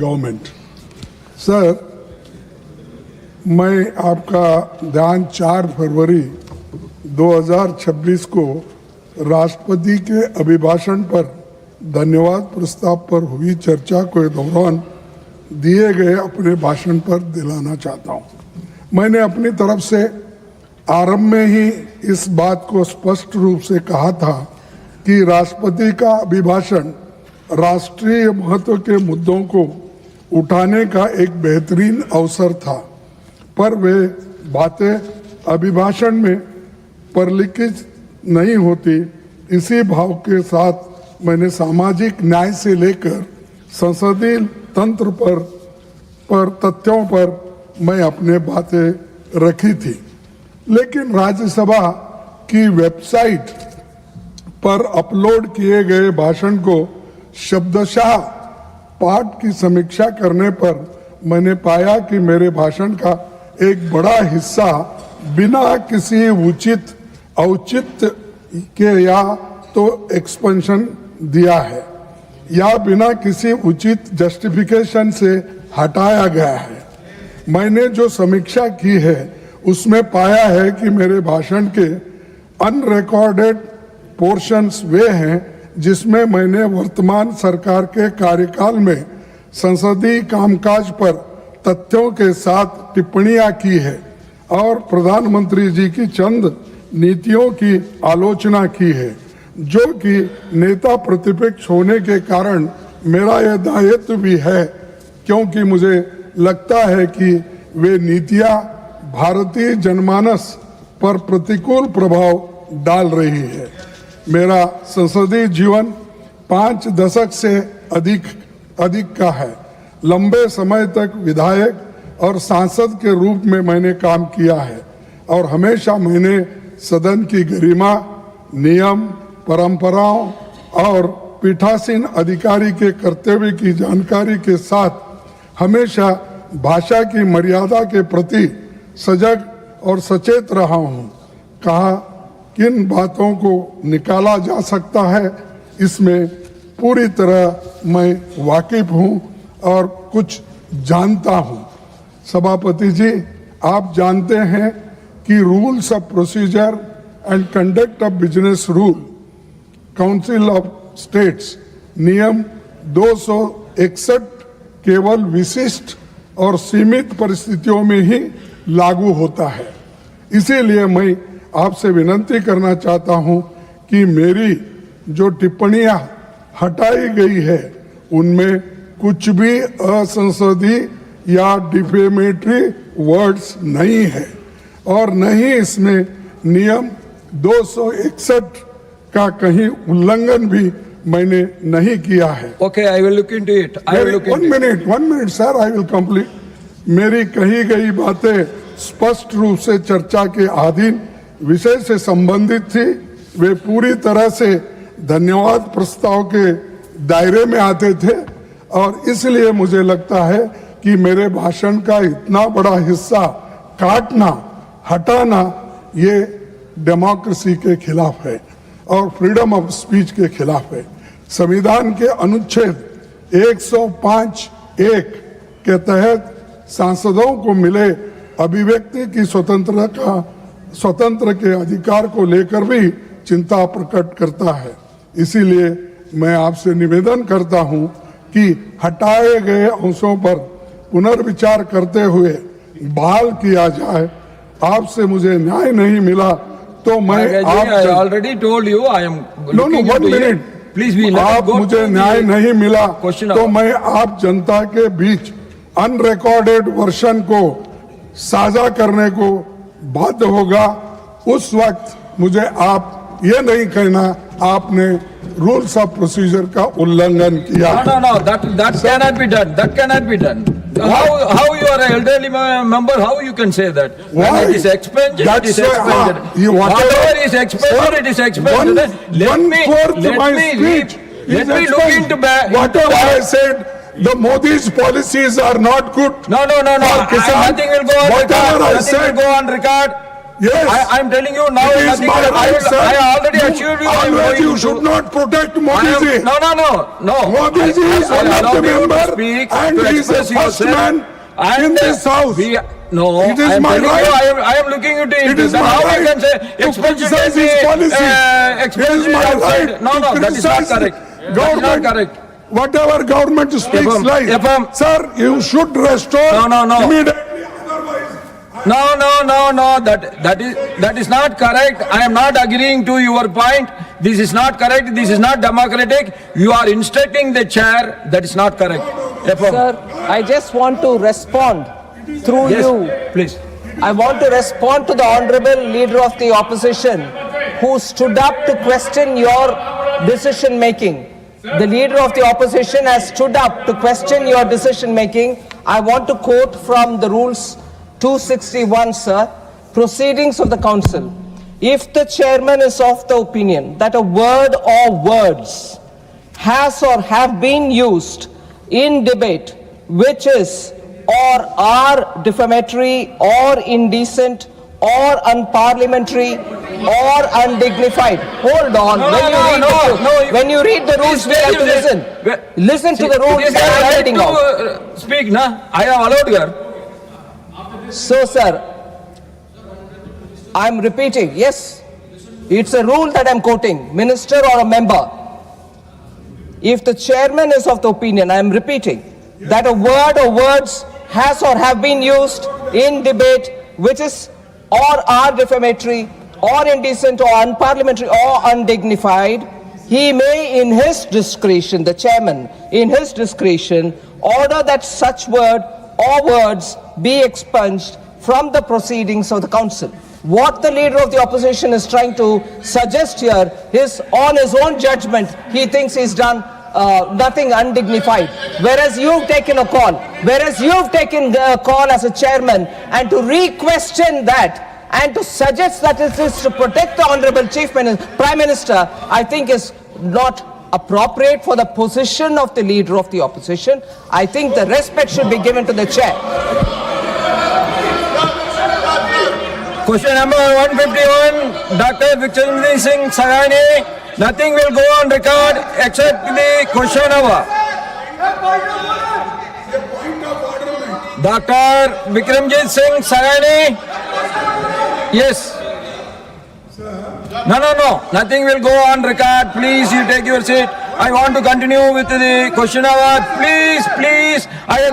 Government. Sir, मैं आपका ध्यान 4 फरवरी 2026 को राष्ट्रपति के अभिभाषण पर धन्यवाद प्रस्ताव पर हुई चर्चा के दौरान दिए गए अपने भाषण पर दिलाना चाहता हूं। मैंने अपनी तरफ से आरंभ में ही इस बात को स्पष्ट रूप से कहा था कि राष्ट्रपति का अभिभाषण राष्ट्रीय महत्व के मुद्दों को उठाने का एक बेहतरीन अवसर था, पर वे बातें अभिभाषण में परिलक्षित नहीं होती। इसी भाव के साथ मैंने सामाजिक न्याय से लेकर संसदीय तंत्र पर तथ्यों पर मैं अपने बातें रखी थी, लेकिन राज्यसभा की वेबसाइट पर अपलोड किए गए भाषण को शब्दशः पाठ की समीक्षा करने पर मैंने पाया कि मेरे भाषण का एक बड़ा हिस्सा बिना किसी उचित औचित्य के या तो एक्सपेंशन दिया है या बिना किसी उचित जस्टिफिकेशन से हटाया गया है। मैंने जो समीक्षा की है उसमें पाया है कि मेरे भाषण के अनरिकॉर्डेड पोर्शंस वे हैं जिसमें मैंने वर्तमान सरकार के कार्यकाल में संसदीय कामकाज पर तथ्यों के साथ टिप्पणियां की है और प्रधानमंत्री जी की चंद नीतियों की आलोचना की है, जो कि नेता प्रतिपक्ष होने के कारण मेरा यह दायित्व भी है, क्योंकि मुझे लगता है कि वे नीतियां भारतीय जनमानस पर प्रतिकूल प्रभाव डाल रही है। मेरा संसदीय जीवन 5 दशक से अधिक का है। लंबे समय तक विधायक और सांसद के रूप में मैंने काम किया है और हमेशा मैंने सदन की गरिमा, नियम, परंपराओं और पीठासीन अधिकारी के कर्तव्य की जानकारी के साथ हमेशा भाषा की मर्यादा के प्रति सजग और सचेत रहा हूं। कहा किन बातों को निकाला जा सकता है, इसमें पूरी तरह मैं वाकिफ हूं और कुछ जानता हूं। सभापति जी, आप जानते हैं कि rules of procedure and conduct of business rule council of states नियम 261 केवल विशिष्ट और सीमित परिस्थितियों में ही लागू होता है। इसीलिए मैं आपसे विनती करना चाहता हूं कि मेरी जो टिप्पणियां हटाई गई है उनमें कुछ भी असंसदीय या डिफेमेटरी वर्ड्स नहीं है और न ही इसमें नियम 261 का कहीं उल्लंघन भी मैंने नहीं किया है। Okay, I will look into it. One minute, sir. I will complete. मेरी कही गई बातें स्पष्ट रूप से चर्चा के अधीन विषय से संबंधित थी। वे पूरी तरह से धन्यवाद प्रस्ताव के दायरे में आते थे और इसलिए मुझे लगता है कि मेरे भाषण का इतना बड़ा हिस्सा काटना, हटाना ये डेमोक्रेसी के खिलाफ है और फ्रीडम ऑफ स्पीच के खिलाफ है। संविधान के अनुच्छेद 105(1) के तहत सांसदों को मिले अभिव्यक्ति की स्वतंत्र के अधिकार को लेकर भी चिंता प्रकट करता है। इसीलिए मैं आपसे निवेदन करता हूं कि हटाए गए अंशों पर पुनर्विचार करते हुए बहाल किया जाए। आपसे मुझे न्याय नहीं मिला तो मैं already told you I am looking into it. Please be आप मुझे न्याय नहीं मिला तो मैं आप जनता के बीच अनरिकॉर्डेड वर्षन को साझा करने को बाध्य होगा। उस वक्त मुझे आप ये नहीं कहना आपने रूल्स ऑफ प्रोसीजर का उल्लंघन किया। No, that cannot be done. That cannot be done. How you are an elderly member? How you can say that? Why? When it is expended, it is expended. Whatever is expended, it is expended. Let me look into back. Whatever I said, the Modi's policies are not good. No. Nothing will go on record. Nothing will go on record. Yes. I am telling you now. It is nothing my will- right, sir. I already assured you. I am Always going you to- should not protect I Modi am- ji. No. Modi ji is one of the allowed you to member speak, and to he is the express first yourself. man And in this house. No, It is I am my telling you, right. I am looking into it. It is Then my how right you can say to criticize his policy. It expose is it my outside. right No, to that is not criticize correct. That is not government. correct. Whatever government speaks If I'm- lies. Sir, you should restore No. immediately. No. That is not correct. I am not agreeing to your point. This is not correct. This is not democratic. You are instructing the chair. That is not correct. Sir, I just want to respond through Yes, you. please. I want to respond to the Honorable Leader of the Opposition who stood up to question your decision making. The Leader of the Opposition has stood up to question your decision making. I want to quote from the Rules 261, sir. Proceedings of the Council. If the Chairman is of the opinion that a word or words has or have been used in debate which is or are defamatory or indecent or unparliamentary or undignified. Hold on. When you read the rules, we have to listen. Listen to the rules that I am reading out. Speak, na? I am allowed here. So, sir, I am repeating. Yes, it's a rule that I am quoting. Minister or a member. If the chairman is of the opinion, I am repeating, that a word or words has or have been used in debate which is or are defamatory or indecent or unparliamentary or undignified, he may in his discretion, the chairman, in his discretion, order that such word or words be expunged from the proceedings of the council. What the Leader of the Opposition is trying to suggest here is on his own judgment, he thinks he's done nothing undignified. Whereas you've taken a call, as a chairman, and to re-question that and to suggest that it is to protect the Honorable Prime Minister, I think is not appropriate for the position of the Leader of the Opposition. I think the respect should be given to the chair. Question number 151, Dr. Vikramjit Singh Sagani. Nothing will go on record except the question hour. Dr. Vikramjit Singh Sagani. Yes. No. Nothing will go on record. Please, you take your seat. I want to continue with the question hour. Please. I